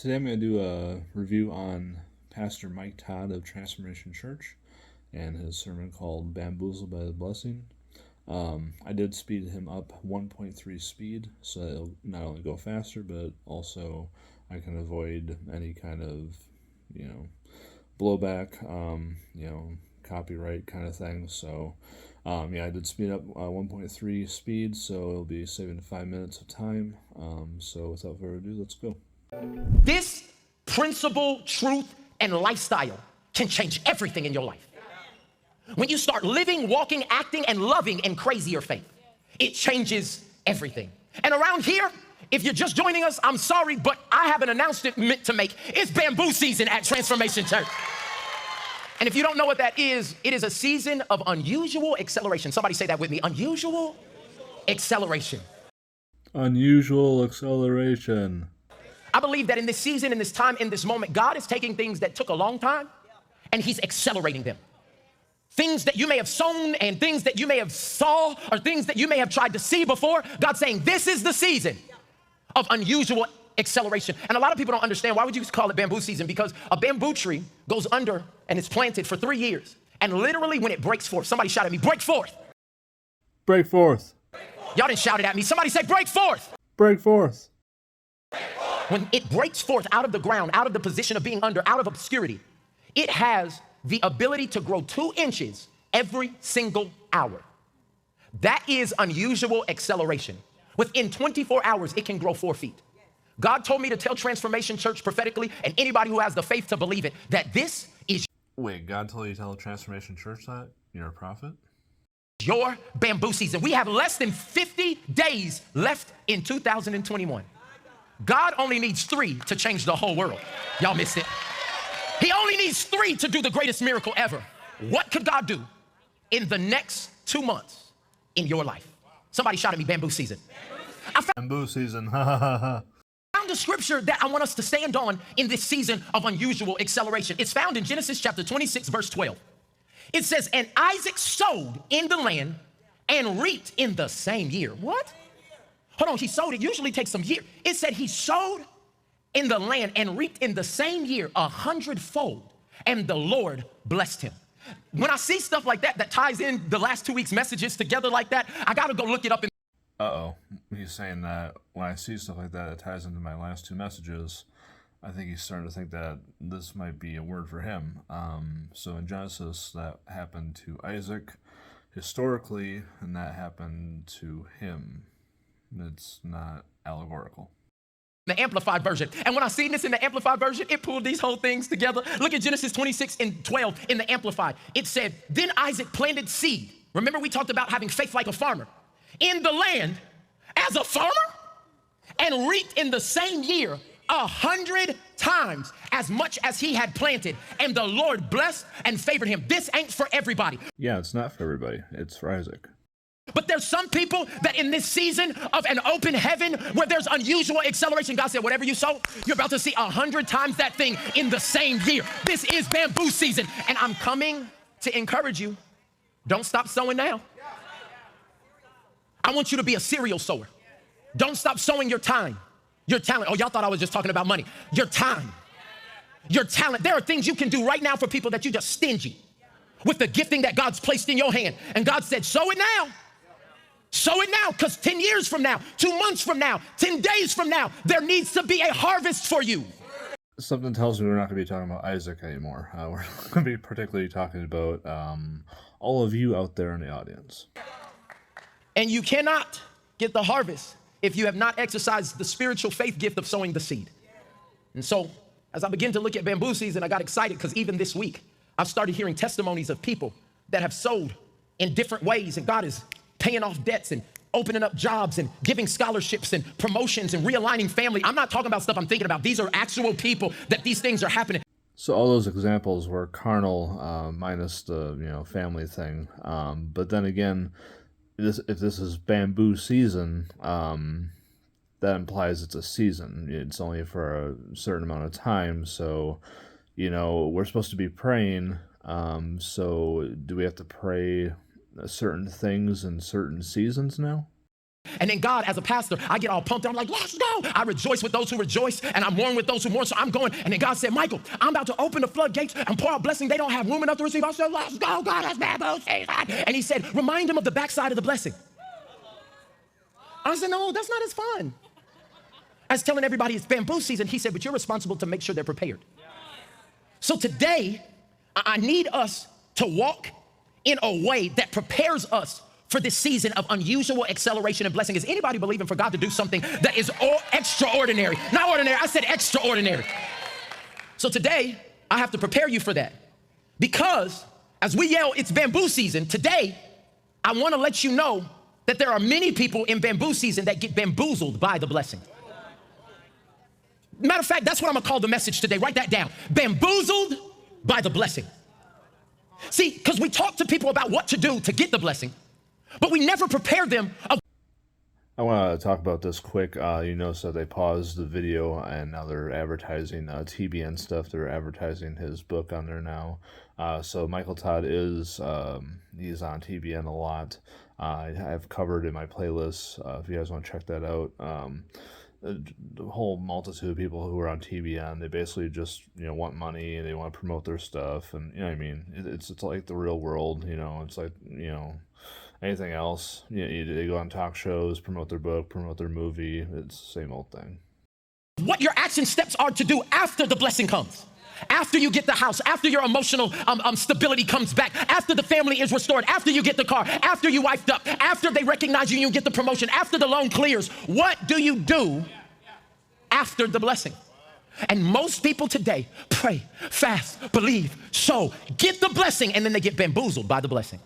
Today I'm going to do a review on Pastor Mike Todd of Transformation Church and his sermon called Bamboozled by the Blessing. I did speed him up 1.3 speed, so that it'll not only go faster, but also I can avoid any kind of, blowback, copyright kind of thing. So, I did speed up 1.3 speed, so it'll be saving 5 minutes of time. So without further ado, let's go. This principle, truth, and lifestyle can change everything in your life. When you start living, walking, acting, and loving in crazier faith, it changes everything. And around here, if you're just joining us, I'm sorry, but I have an announcement to make. It's bamboo season at Transformation Church. And if you don't know what that is, it is a season of unusual acceleration. Somebody say that with me. Unusual acceleration. Unusual acceleration. I believe that in this season, in this time, in this moment, God is taking things that took a long time and he's accelerating them. Things that you may have sown and things that you may have saw or things that you may have tried to see before, God's saying this is the season of unusual acceleration. And a lot of people don't understand, why would you call it bamboo season? Because a bamboo tree goes under and it's planted for 3 years. And literally when it breaks forth, somebody shout at me, break forth. Break forth. Y'all didn't shout it at me. Somebody say break forth. Break forth. When it breaks forth out of the ground, out of the position of being under, out of obscurity, it has the ability to grow 2 inches every single hour. That is unusual acceleration. Within 24 hours, it can grow 4 feet. God told me to tell Transformation Church prophetically, and anybody who has the faith to believe it, that this is Wait, God told you to tell Transformation Church that? You're a prophet? your bamboo season. We have less than 50 days left in 2021. God only needs 3 to change the whole world. Y'all missed it. He only needs 3 to do the greatest miracle ever. What could God do in the next 2 months in your life? Somebody shout at me, bamboo season. Bamboo season. Found a scripture that I want us to stand on in this season of unusual acceleration. It's found in Genesis chapter 26, verse 12. It says, and Isaac sowed in the land and reaped in the same year. What? Hold on, he sowed, it usually takes some year. It said he sowed in the land and reaped in the same year 100-fold, and the Lord blessed him. When I see stuff like that, that ties in the last 2 weeks' messages together like that, I gotta go look it up. Uh-oh. He's saying that when I see stuff like that, it ties into my last 2 messages. I think he's starting to think that this might be a word for him. So in Genesis, that happened to Isaac historically, and that happened to him. It's not allegorical. The Amplified version. And when I seen this in the Amplified version, it pulled these whole things together. Look at Genesis 26 and 12 in the Amplified. It said, then Isaac planted seed. Remember we talked about having faith like a farmer in the land as a farmer, and reaped in the same year 100 times as much as he had planted, and the Lord blessed and favored him. This ain't for everybody. Yeah, it's not for everybody. It's for Isaac. But there's some people that in this season of an open heaven where there's unusual acceleration, God said, whatever you sow, you're about to see 100 times that thing in the same year. This is bamboo season. And I'm coming to encourage you. Don't stop sowing now. I want you to be a serial sower. Don't stop sowing your time, your talent. Oh, y'all thought I was just talking about money. Your time, your talent. There are things you can do right now for people that you just stingy with the gifting that God's placed in your hand. And God said, sow it now. Sow it now, because 10 years from now, 2 months from now, 10 days from now, there needs to be a harvest for you. Something tells me we're not going to be talking about Isaac anymore. We're going to be particularly talking about all of you out there in the audience. And you cannot get the harvest if you have not exercised the spiritual faith gift of sowing the seed. And so, as I begin to look at bamboo season, I got excited because even this week, I've started hearing testimonies of people that have sowed in different ways, and God is paying off debts and opening up jobs and giving scholarships and promotions and realigning family. I'm not talking about stuff I'm thinking about. These are actual people that these things are happening. So all those examples were carnal, minus the family thing. But then again, if this is bamboo season, that implies it's a season. It's only for a certain amount of time. So, we're supposed to be praying. So do we have to pray certain things in certain seasons now? And then God, as a pastor, I get all pumped. I'm like, let's go. I rejoice with those who rejoice, and I mourn with those who mourn. So I'm going. And then God said, Michael, I'm about to open the floodgates and pour out blessing they don't have room enough to receive. I said, let's go, God, that's bamboo season. And he said, remind him of the backside of the blessing. I said, no, that's not as fun. I was telling everybody it's bamboo season. He said, but you're responsible to make sure they're prepared. So today, I need us to walk in a way that prepares us for this season of unusual acceleration and blessing. Is anybody believing for God to do something that is extraordinary? Not ordinary, I said extraordinary. So today, I have to prepare you for that. Because as we yell, it's bamboo season, today, I want to let you know that there are many people in bamboo season that get bamboozled by the blessing. Matter of fact, that's what I'm gonna call the message today. Write that down. Bamboozled by the blessing. See, because we talk to people about what to do to get the blessing, but we never prepare them. I want to talk about this quick. You notice that they paused the video and now they're advertising TBN stuff. They're advertising his book on there now. So Michael Todd is he's on TBN a lot. I have covered in my playlist. If you guys want to check that out. The whole multitude of people who are on TBN, they basically just want money and they want to promote their stuff, and what I mean, it's like the real world. It's like anything else. They go on talk shows, promote their book, promote their movie. It's the same old thing. What your action steps are to do after the blessing comes. After you get the house, after your emotional stability comes back, after the family is restored, after you get the car, after you wifed up, after they recognize you and you get the promotion, after the loan clears, what do you do after the blessing? And most people today pray, fast, believe, sow, get the blessing, and then they get bamboozled by the blessing.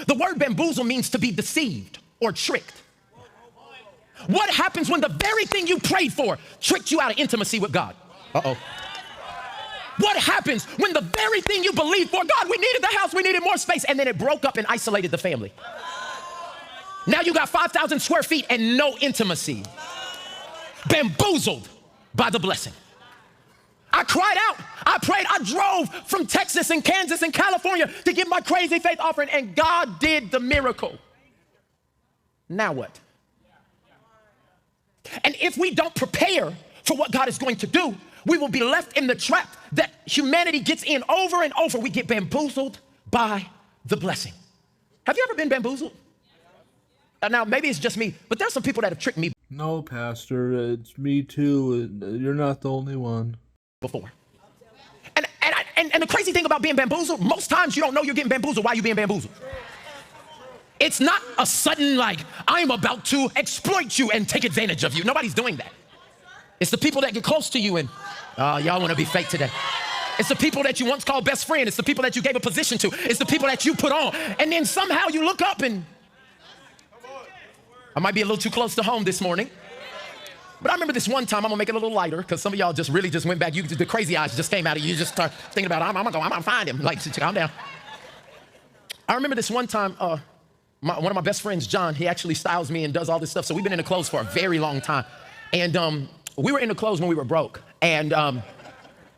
The word bamboozle means to be deceived or tricked. What happens when the very thing you prayed for tricked you out of intimacy with God? Uh-oh. What happens when the very thing you believed for, God, we needed the house, we needed more space, and then it broke up and isolated the family? Now you got 5,000 square feet and no intimacy. Bamboozled by the blessing. I cried out, I prayed, I drove from Texas and Kansas and California to give my crazy faith offering, and God did the miracle. Now what? And if we don't prepare for what God is going to do, we will be left in the trap that humanity gets in over and over. We get bamboozled by the blessing. Have you ever been bamboozled? Now, maybe it's just me, but there's some people that have tricked me. No, Pastor, it's me too. You're not the only one. Before. And the crazy thing about being bamboozled, most times you don't know you're getting bamboozled while you're being bamboozled. It's not a sudden like, I'm about to exploit you and take advantage of you. Nobody's doing that. It's the people that get close to you and, y'all want to be fake today. It's the people that you once called best friend. It's the people that you gave a position to. It's the people that you put on. And then somehow you look up and, I might be a little too close to home this morning. But I remember this one time, I'm gonna make it a little lighter because some of y'all just really went back. The crazy eyes just came out of you. You just start thinking about, I'm gonna find him. Like, calm down. I remember this one time, one of my best friends, John, he actually styles me and does all this stuff. So we've been in the clothes for a very long time. And we were in the clothes when we were broke. And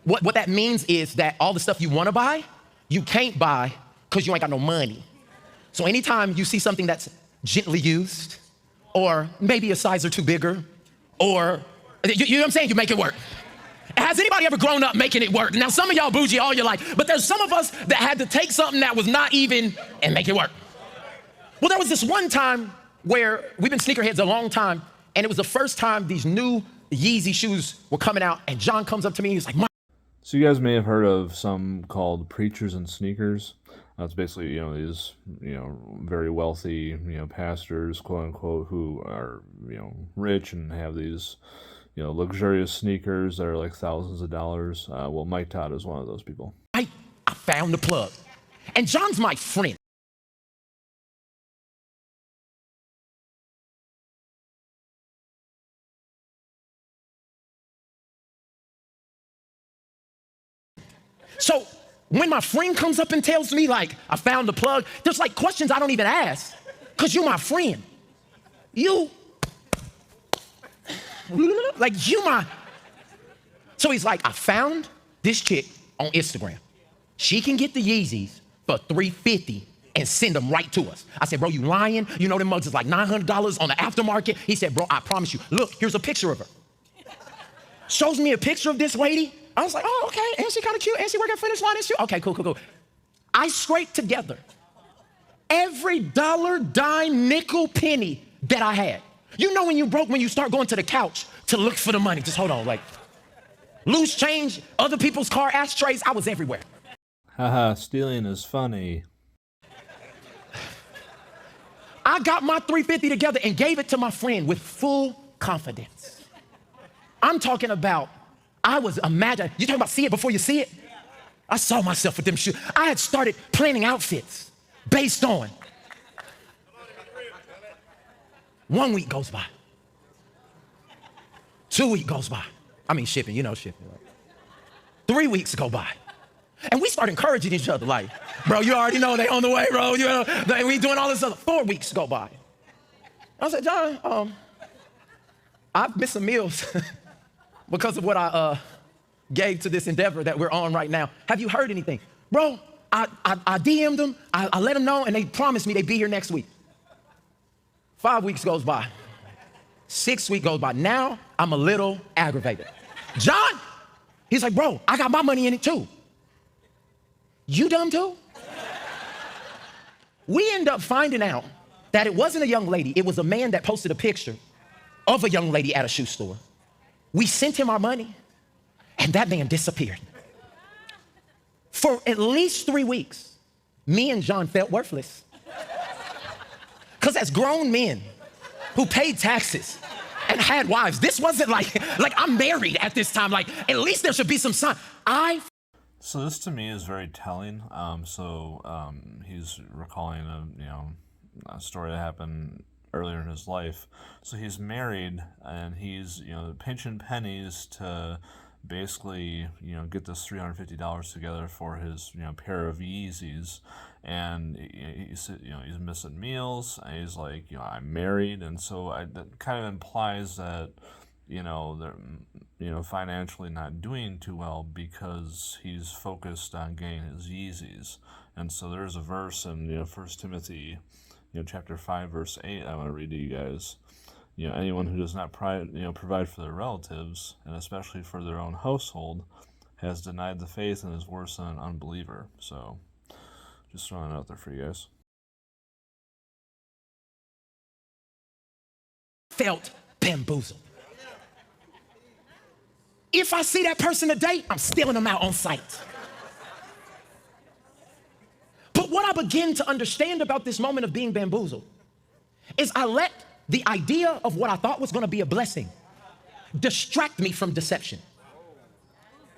what that means is that all the stuff you wanna buy, you can't buy because you ain't got no money. So anytime you see something that's gently used, or maybe a size or two bigger, or, you know what I'm saying? You make it work. Has anybody ever grown up making it work? Now, some of y'all bougie all your life, but there's some of us that had to take something that was not even and make it work. Well, there was this one time where we've been sneakerheads a long time, and it was the first time these new Yeezy shoes were coming out, and John comes up to me and he's like, So you guys may have heard of some called preachers and sneakers. It's basically, these, very wealthy, pastors, quote unquote, who are, rich and have these, luxurious sneakers that are like thousands of dollars. Well, Mike Todd is one of those people. I found the plug. And John's my friend. So when my friend comes up and tells me, like, I found the plug, there's like questions I don't even ask because you're my friend. So he's like, I found this chick on Instagram. She can get the Yeezys for $350 and send them right to us. I said, bro, you lying? You know them mugs is like $900 on the aftermarket. He said, bro, I promise you. Look, here's a picture of her. Shows me a picture of this lady. I was like, oh, okay, and she kind of cute, and she work at Finish Line, and she, okay, cool. I scraped together every dollar, dime, nickel, penny that I had. You know when you broke, when you start going to the couch to look for the money. Just hold on, like loose change, other people's car ashtrays. I was everywhere. Haha, stealing is funny. I got my $350 together and gave it to my friend with full confidence. I'm talking about, I was imagining, you talking about see it before you see it? I saw myself with them shoes. I had started planning outfits based on. 1 week goes by. 2 weeks goes by. I mean shipping, you know shipping. Right? 3 weeks go by. And we start encouraging each other like, bro, you already know they on the way, bro. You know, we doing all this other. 4 weeks go by. I said, John, I've missed some meals because of what I gave to this endeavor that we're on right now. Have you heard anything? Bro, I DM'd them, I let them know, and they promised me they'd be here next week. 5 weeks goes by. 6 weeks goes by. Now I'm a little aggravated. John, he's like, bro, I got my money in it too. You dumb too? We end up finding out that it wasn't a young lady, it was a man that posted a picture of a young lady at a shoe store. We sent him our money, and that man disappeared. For at least 3 weeks, me and John felt worthless. Because as grown men who paid taxes and had wives, this wasn't like I'm married at this time. Like, at least there should be some sign. So this to me is very telling. He's recalling a story that happened earlier in his life. So he's married and he's pinching pennies to basically get this $350 together for his pair of Yeezys, and he's missing meals. And he's like I'm married, and so that kind of implies that they're financially not doing too well because he's focused on getting his Yeezys. And so there's a verse in 1 Timothy chapter 5 verse 8 I want to read to you guys. Anyone who does not provide for their relatives, and especially for their own household, has denied the faith and is worse than an unbeliever. So just throwing it out there for you guys. Felt bamboozled. If I see that person today, I'm stealing them out on sight. But what I begin to understand about this moment of being bamboozled is I let the idea of what I thought was going to be a blessing distract me from deception.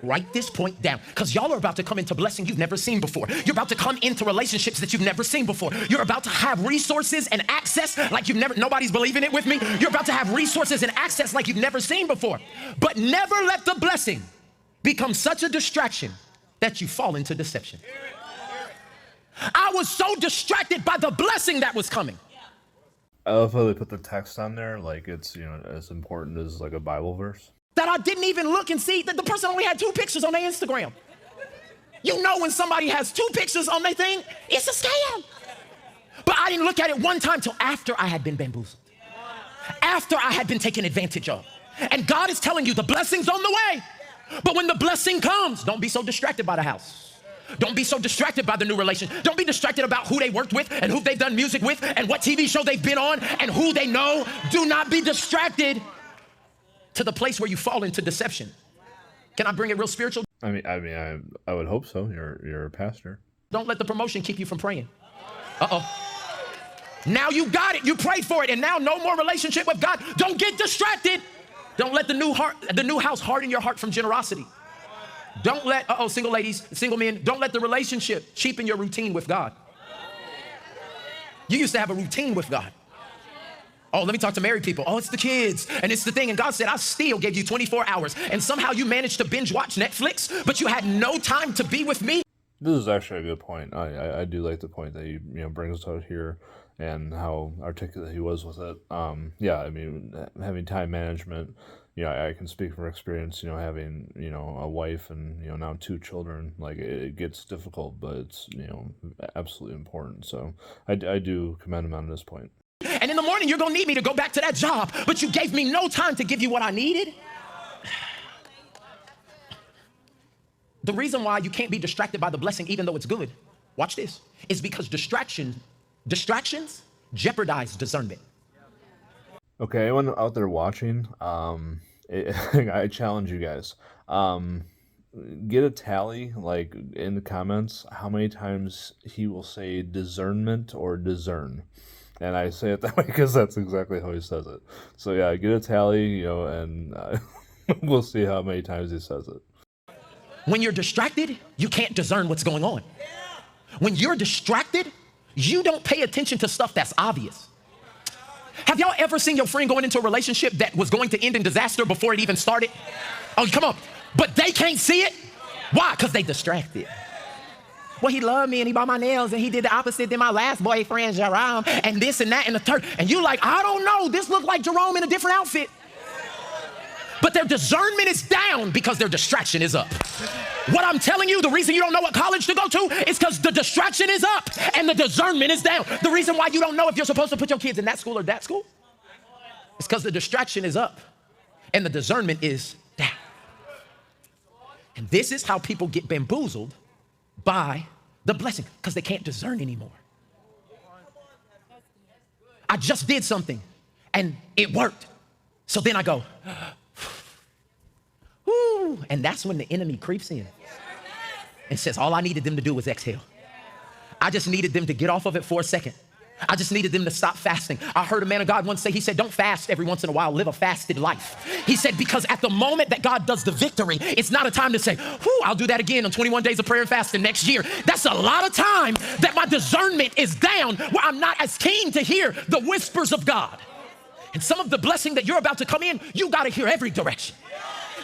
Write this point down, because y'all are about to come into blessing you've never seen before. You're about to come into relationships that you've never seen before. You're about to have resources and access like nobody's believing it with me. You're about to have resources and access like you've never seen before. But never let the blessing become such a distraction that you fall into deception. I was so distracted by the blessing that was coming. I love how they put the text on there like it's as important as like a Bible verse. That I didn't even look and see that the person only had 2 pictures on their Instagram. When somebody has 2 pictures on their thing, it's a scam. But I didn't look at it one time till after I had been bamboozled. After I had been taken advantage of. And God is telling you the blessing's on the way. But when the blessing comes, don't be so distracted by the house. Don't be so distracted by the new relation. Don't be distracted about who they worked with and who they've done music with and what TV show they've been on and who they know. Do not be distracted to the place where you fall into deception. Can I bring it real spiritual? I would hope so. You're a pastor. Don't let the promotion keep you from praying. Now you got it. You prayed for it, and now no more relationship with God. Don't get distracted. Don't let the new house harden your heart from generosity. Don't let, single ladies, single men, don't let the relationship cheapen your routine with God. You used to have a routine with God. Oh, let me talk to married people. Oh, it's the kids and it's the thing. And God said, I still gave you 24 hours. And somehow you managed to binge watch Netflix, but you had no time to be with me. This is actually a good point. I do like the point that he brings out here and how articulate he was with it. Having time management I can speak from experience, having, a wife and, now 2 children, like it gets difficult, but it's, absolutely important. So I do commend him on this point. And in the morning, you're going to need me to go back to that job, but you gave me no time to give you what I needed. The reason why you can't be distracted by the blessing, even though it's good, watch this, is because distractions jeopardize discernment. Okay, anyone out there watching, I challenge you guys. Get a tally, like in the comments, how many times he will say discernment or discern. And I say it that way because that's exactly how he says it. So yeah, get a tally, and we'll see how many times he says it. When you're distracted, you can't discern what's going on. When you're distracted, you don't pay attention to stuff that's obvious. Have y'all ever seen your friend going into a relationship that was going to end in disaster before it even started? Oh, come on. But they can't see it. Why? Because they distracted. Well, he loved me and he bought my nails and he did the opposite than my last boyfriend, Jerome, and this and that and the third. And you like, I don't know. This looked like Jerome in a different outfit. But their discernment is down because their distraction is up. What I'm telling you, the reason you don't know what college to go to is because the distraction is up and the discernment is down. The reason why you don't know if you're supposed to put your kids in that school or that school is because the distraction is up and the discernment is down. And this is how people get bamboozled by the blessing, because they can't discern anymore. I just did something and it worked. So then I go, whoo, and that's when the enemy creeps in and says, all I needed them to do was exhale. I just needed them to get off of it for a second. I just needed them to stop fasting. I heard a man of God once say, he said, don't fast every once in a while, live a fasted life. He said, because at the moment that God does the victory, it's not a time to say, whoo, I'll do that again on 21 days of prayer and fasting next year. That's a lot of time that my discernment is down, where I'm not as keen to hear the whispers of God. And some of the blessing that you're about to come in, you got to hear every direction.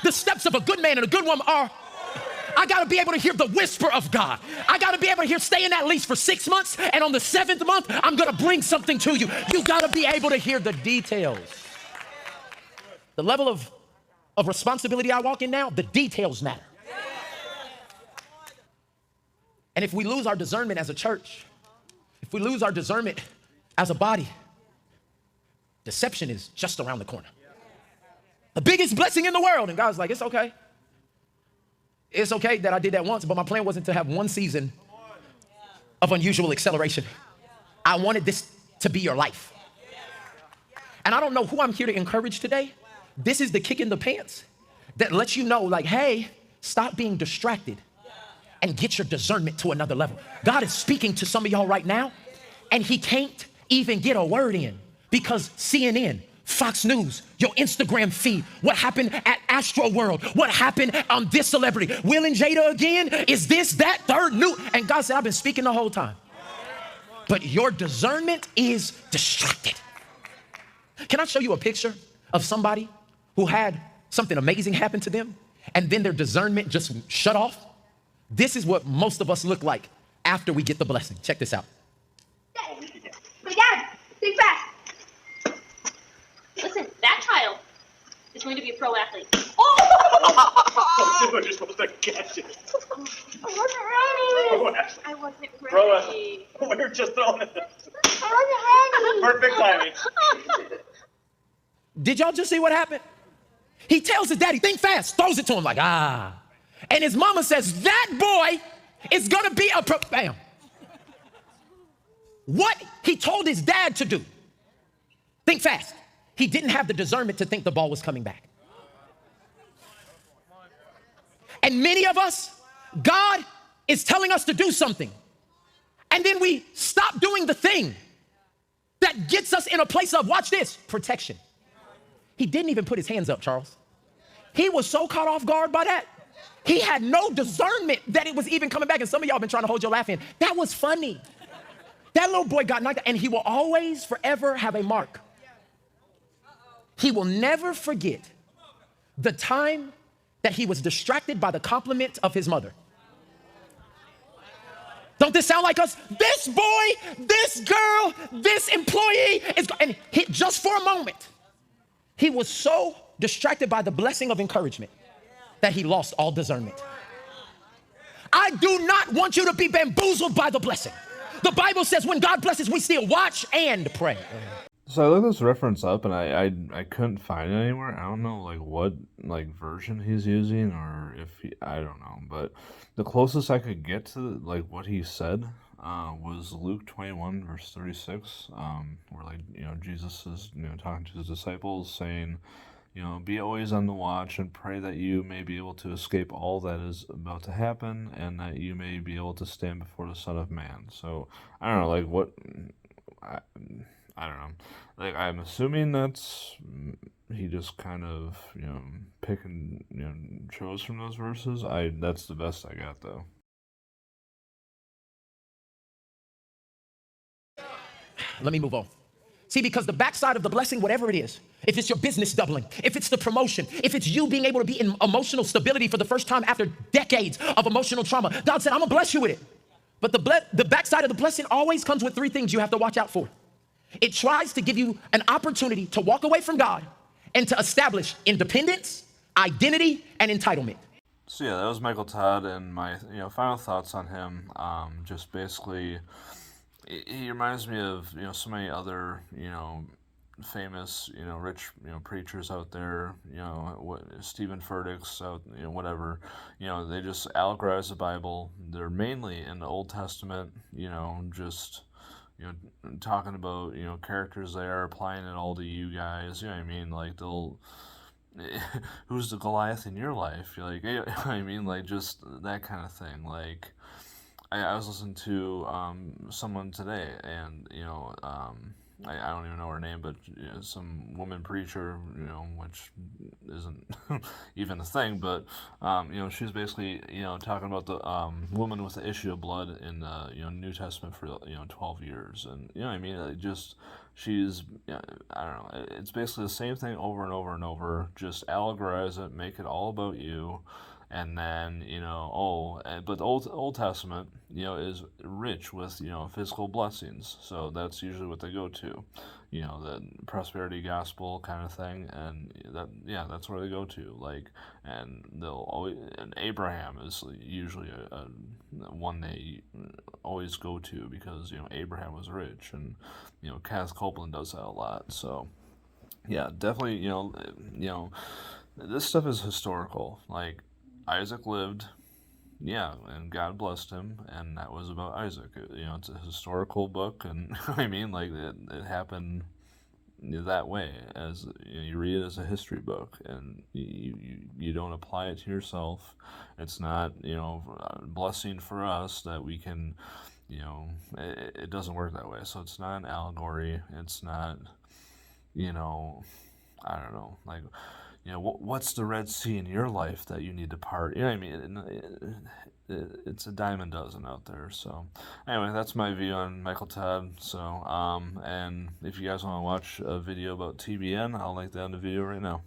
The steps of a good man and a good woman are, I got to be able to hear the whisper of God. I got to be able to hear, stay in that lease for 6 months, and on the 7th month, I'm going to bring something to you. You got to be able to hear the details. The level of responsibility I walk in now, the details matter. And if we lose our discernment as a church, if we lose our discernment as a body, deception is just around the corner. The biggest blessing in the world. And God's like, it's okay. It's okay that I did that once, but my plan wasn't to have one season of unusual acceleration. I wanted this to be your life. And I don't know who I'm here to encourage today. This is the kick in the pants that lets you know, like, hey, stop being distracted and get your discernment to another level. God is speaking to some of y'all right now, and he can't even get a word in because CNN, Fox News, your Instagram feed, what happened at Astro World, what happened on this celebrity, Will and Jada again, is this, that, third, new. And God said, I've been speaking the whole time. But your discernment is distracted. Can I show you a picture of somebody who had something amazing happen to them and then their discernment just shut off? This is what most of us look like after we get the blessing. Check this out. But Dad, think fast. Listen, that child is going to be a pro athlete. Oh! You were just supposed to catch it. I wasn't ready. Pro athlete. I wasn't ready. Pro athlete. We were just throwing it. I wasn't ready. Perfect timing. Did y'all just see what happened? He tells his daddy, think fast, throws it to him like, ah. And his mama says, that boy is gonna be a pro, bam. What he told his dad to do, think fast. He didn't have the discernment to think the ball was coming back. And many of us, God is telling us to do something. And then we stop doing the thing that gets us in a place of, watch this, protection. He didn't even put his hands up, Charles. He was so caught off guard by that. He had no discernment that it was even coming back. And some of y'all been trying to hold your laugh in. That was funny. That little boy got knocked out, and he will always, forever have a mark. He will never forget the time that he was distracted by the compliment of his mother. Don't this sound like us? This boy, this girl, this employee is, and he, just for a moment, he was so distracted by the blessing of encouragement, that he lost all discernment. I do not want you to be bamboozled by the blessing. The Bible says when God blesses, we still watch and pray. So I looked this reference up and I couldn't find it anywhere. I don't know like what like version he's using or if he, I don't know, but the closest I could get to like what he said was Luke 21 verse 36, where like Jesus is talking to his disciples saying, be always on the watch and pray that you may be able to escape all that is about to happen and that you may be able to stand before the Son of Man. So I don't know like what. I don't know. Like, I'm assuming that's he just kind of pick and chose from those verses. That's the best I got though. Let me move on. See, because the backside of the blessing, whatever it is, if it's your business doubling, if it's the promotion, if it's you being able to be in emotional stability for the first time after decades of emotional trauma, God said, I'm gonna bless you with it. But the backside of the blessing always comes with three things you have to watch out for. It tries to give you an opportunity to walk away from God and to establish independence, identity, and entitlement. So yeah, that was Michael Todd, and my final thoughts on him. Just basically, he reminds me of so many other famous rich preachers out there. What Stephen Furtick's out whatever. They just allegorize the Bible. They're mainly in the Old Testament. Just. Talking about, characters there, applying it all to you guys, what I mean? Like, they'll, who's the Goliath in your life? You're like, I mean, like, just that kind of thing. Like, I was listening to, someone today, and, I don't even know her name, but some woman preacher, which isn't even a thing, but she's basically talking about the woman with the issue of blood in the New Testament for 12 years, and I mean, it just she's I don't know, it's basically the same thing over and over and over. Just allegorize it, make it all about you. And then but the Old Testament is rich with physical blessings, so that's usually what they go to, the prosperity gospel kind of thing, and that's where they go to. Like, and they'll always, and Abraham is usually a one they always go to because Abraham was rich, and Kenneth Copeland does that a lot. So yeah, definitely this stuff is historical. Like, Isaac lived, and God blessed him, and that was about Isaac. It's a historical book, and I mean, like, it happened that way. As you read it as a history book, and you don't apply it to yourself. It's not a blessing for us that we can, it doesn't work that way. So it's not an allegory. It's not, I don't know, like. What's the Red Sea in your life that you need to part? I mean? It's a dime a dozen out there. So, anyway, that's my view on Michael Todd. So, and if you guys want to watch a video about TBN, I'll link that in the video right now.